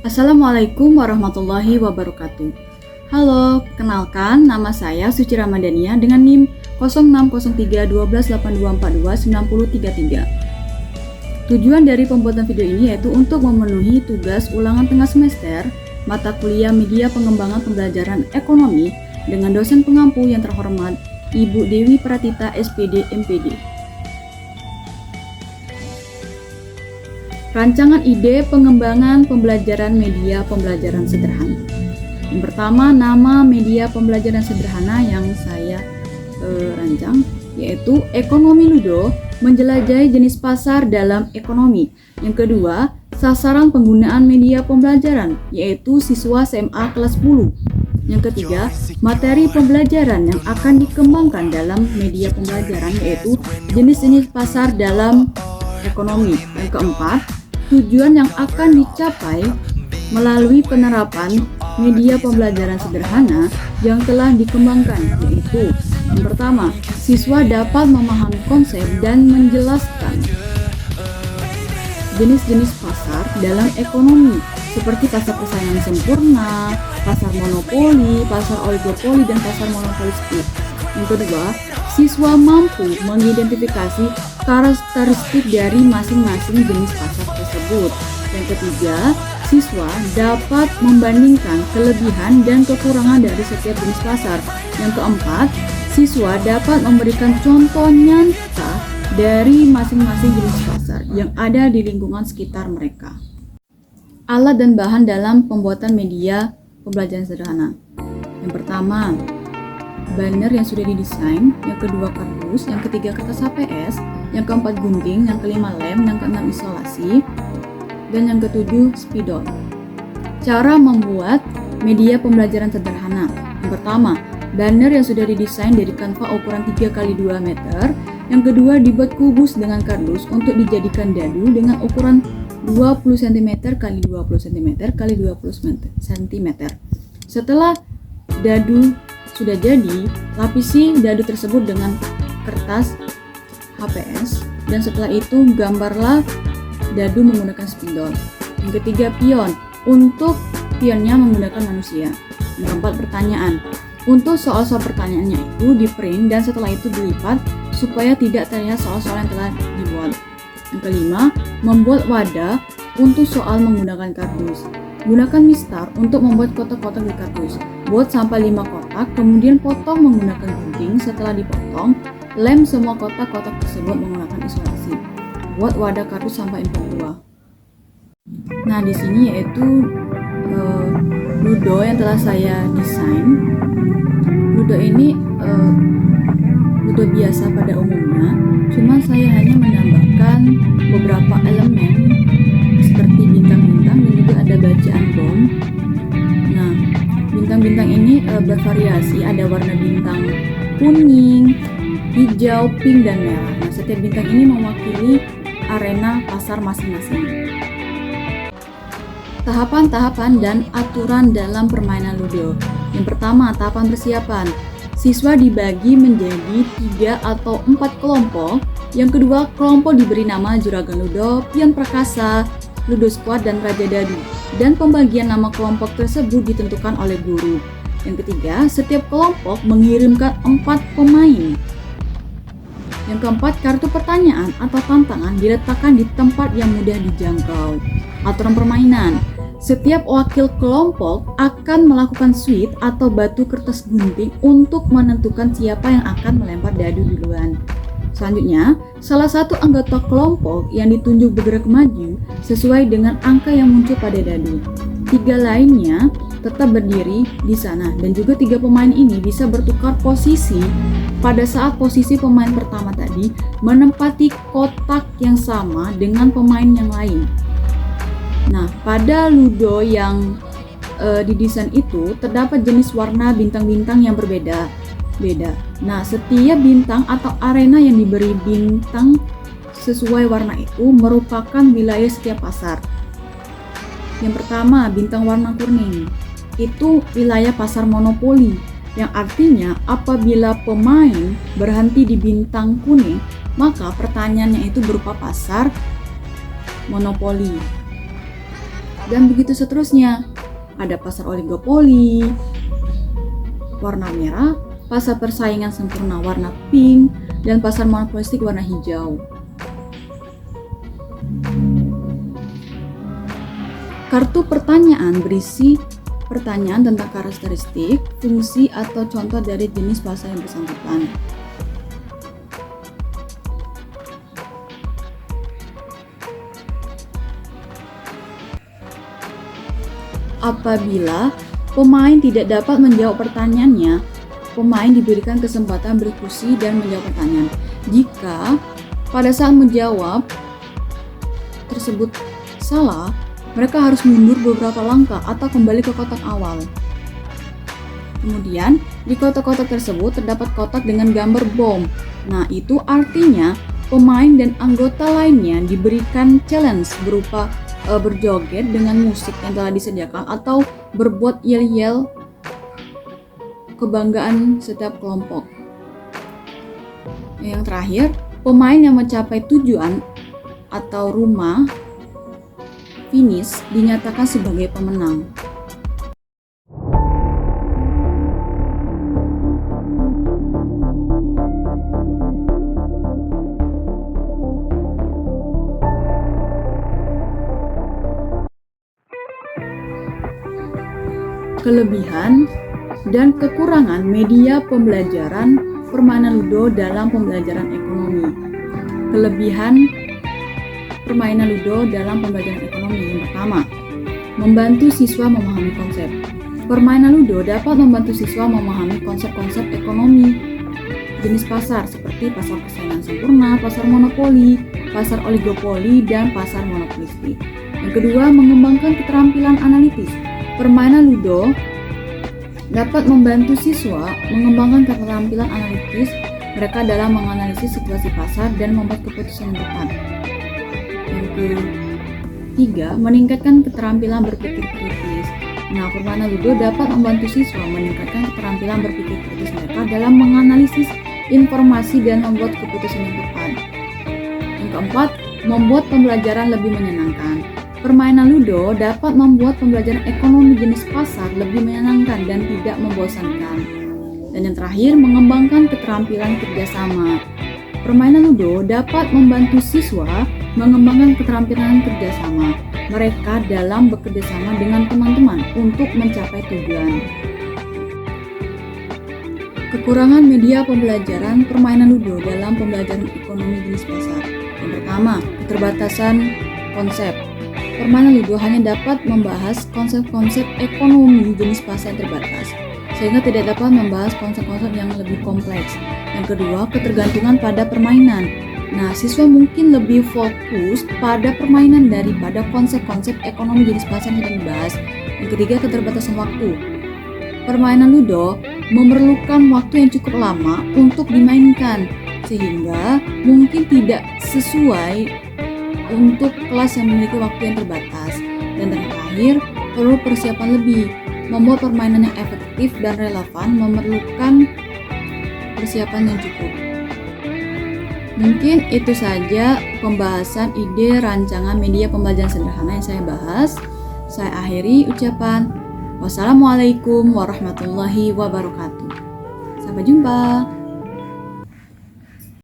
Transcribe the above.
Assalamualaikum warahmatullahi wabarakatuh. Halo, kenalkan nama saya Suci Ramadhania dengan NIM 06031282429033. Tujuan dari pembuatan video ini yaitu untuk memenuhi tugas ulangan tengah semester mata kuliah Media Pengembangan Pembelajaran Ekonomi dengan dosen pengampu yang terhormat Ibu Dewi Pratita SPD MPD. Rancangan ide pengembangan pembelajaran media pembelajaran sederhana. Yang pertama, nama media pembelajaran sederhana yang saya rancang yaitu Ekonomi Ludo, menjelajahi jenis pasar dalam ekonomi. Yang kedua, sasaran penggunaan media pembelajaran yaitu siswa SMA kelas 10. Yang ketiga, materi pembelajaran yang akan dikembangkan dalam media pembelajaran yaitu jenis-jenis pasar dalam ekonomi. Yang keempat, tujuan yang akan dicapai melalui penerapan media pembelajaran sederhana yang telah dikembangkan, yaitu yang pertama, siswa dapat memahami konsep dan menjelaskan jenis-jenis pasar dalam ekonomi seperti pasar persaingan sempurna, pasar monopoli, pasar oligopoli, dan pasar monopolistik. Yang kedua, siswa mampu mengidentifikasi karakteristik dari masing-masing jenis pasar tersebut. Yang ketiga, siswa dapat membandingkan kelebihan dan kekurangan dari setiap jenis pasar. Yang keempat, siswa dapat memberikan contoh nyata dari masing-masing jenis pasar yang ada di lingkungan sekitar mereka. Alat dan bahan dalam pembuatan media pembelajaran sederhana. Yang pertama, banner yang sudah didesain, yang kedua kardus, yang ketiga kertas HPS, yang keempat gunting, yang kelima lem, yang keenam isolasi, dan yang ketujuh spidol. Cara membuat media pembelajaran sederhana. Yang pertama, banner yang sudah didesain dari kanva ukuran 3x2 meter. Yang kedua, dibuat kubus dengan kardus untuk dijadikan dadu dengan ukuran 20 cm x 20 cm x 20 cm. Setelah dadu sudah jadi, lapisi dadu tersebut dengan kertas HPS dan setelah itu gambarlah dadu menggunakan spidol. Yang ketiga, pion. Untuk pionnya menggunakan manusia. Yang keempat, pertanyaan. Untuk soal-soal pertanyaannya itu di print dan setelah itu dilipat supaya tidak terlihat soal-soal yang telah dibuat. Yang kelima, membuat wadah untuk soal menggunakan kardus. Gunakan mistar untuk membuat kotak-kotak di kardus. Buat sampai 5 kotak, kemudian potong menggunakan gunting. Setelah dipotong, lem semua kotak-kotak tersebut menggunakan isolasi. Buat wadah kardus sampai 4 buah. Nah, di sini yaitu ludo yang telah saya desain. Ludo ini ludo biasa pada umumnya, cuma saya hanya menambahkan beberapa elemen seperti bintang-bintang dan juga ada bacaan bom. Nah, bintang-bintang ini bervariasi, ada warna bintang kuning, hijau, pink, dan merah. Nah, setiap bintang ini mewakili arena pasar masing-masing. Tahapan-tahapan dan aturan dalam permainan ludo. Yang pertama, tahapan persiapan. Siswa dibagi menjadi 3 atau 4 kelompok. Yang kedua, kelompok diberi nama Juragan Ludo, Pion Prakasa, Ludo Squad, dan Raja Dadu. Dan pembagian nama kelompok tersebut ditentukan oleh guru. Yang ketiga, setiap kelompok mengirimkan 4 pemain. Yang keempat, kartu pertanyaan atau tantangan diletakkan di tempat yang mudah dijangkau. Aturan permainan. Setiap wakil kelompok akan melakukan sweet atau batu kertas gunting untuk menentukan siapa yang akan melempar dadu duluan. Selanjutnya, salah satu anggota kelompok yang ditunjuk bergerak maju sesuai dengan angka yang muncul pada dadu. 3 lainnya tetap berdiri di sana dan juga 3 pemain ini bisa bertukar posisi pada saat posisi pemain pertama tadi menempati kotak yang sama dengan pemain yang lain. Nah, pada ludo yang didesain itu terdapat jenis warna bintang-bintang yang berbeda. Nah, setiap bintang atau arena yang diberi bintang sesuai warna itu merupakan wilayah setiap pasar. Yang pertama, bintang warna kuning. Itu wilayah pasar monopoli, yang artinya apabila pemain berhenti di bintang kuning, maka pertanyaannya itu berupa pasar monopoli. dan begitu seterusnya. Ada pasar oligopoli warna merah, pasar persaingan sempurna warna pink, dan pasar monopolistik warna hijau. Kartu pertanyaan berisi pertanyaan tentang karakteristik, fungsi, atau contoh dari jenis pasar yang bersangkutan. Apabila pemain tidak dapat menjawab pertanyaannya, pemain diberikan kesempatan berdiskusi dan menjawab pertanyaan. Jika pada saat menjawab tersebut salah, mereka harus mundur beberapa langkah atau kembali ke kotak awal. Kemudian, di kotak-kotak tersebut terdapat kotak dengan gambar bom. Nah, itu artinya pemain dan anggota lainnya diberikan challenge berupa berjoget dengan musik yang telah disediakan atau berbuat yel-yel kebanggaan setiap kelompok. Yang terakhir, pemain yang mencapai tujuan atau rumah finish dinyatakan sebagai pemenang. Kelebihan dan kekurangan media pembelajaran permainan ludo dalam pembelajaran ekonomi. Kelebihan permainan ludo dalam pembelajaran ekonomi. Yang pertama, membantu siswa memahami konsep. Permainan ludo dapat membantu siswa memahami konsep-konsep ekonomi jenis pasar seperti pasar persaingan sempurna, pasar monopoli, pasar oligopoli, dan pasar monopolistik. Yang kedua, mengembangkan keterampilan analitis. Permainan ludo dapat membantu siswa mengembangkan keterampilan analitis mereka dalam menganalisis situasi pasar dan membuat keputusan yang tepat. Yang ketiga, meningkatkan keterampilan berpikir kritis. Nah, permainan ludo dapat membantu siswa meningkatkan keterampilan berpikir kritis mereka dalam menganalisis informasi dan membuat keputusan yang tepat. Yang keempat, membuat pembelajaran lebih menyenangkan. Permainan ludo dapat membuat pembelajaran ekonomi jenis pasar lebih menyenangkan dan tidak membosankan. Dan yang terakhir, mengembangkan keterampilan kerjasama. Permainan ludo dapat membantu siswa mengembangkan keterampilan kerjasama mereka dalam bekerjasama dengan teman-teman untuk mencapai tujuan. Kekurangan media pembelajaran permainan ludo dalam pembelajaran ekonomi jenis pasar. Yang pertama, keterbatasan konsep. Permainan ludo hanya dapat membahas konsep-konsep ekonomi jenis pasar yang terbatas, sehingga tidak dapat membahas konsep-konsep yang lebih kompleks. Yang kedua, ketergantungan pada permainan. Nah, siswa mungkin lebih fokus pada permainan daripada konsep-konsep ekonomi jenis pasar yang dibahas. Yang ketiga, keterbatasan waktu. Permainan ludo memerlukan waktu yang cukup lama untuk dimainkan, sehingga mungkin tidak sesuai untuk kelas yang memiliki waktu yang terbatas. Dan terakhir, perlu persiapan lebih. Membuat permainan yang efektif dan relevan memerlukan persiapan yang cukup. Mungkin itu saja pembahasan ide rancangan media pembelajaran sederhana yang saya bahas. Saya akhiri ucapan wassalamualaikum warahmatullahi wabarakatuh. Sampai jumpa.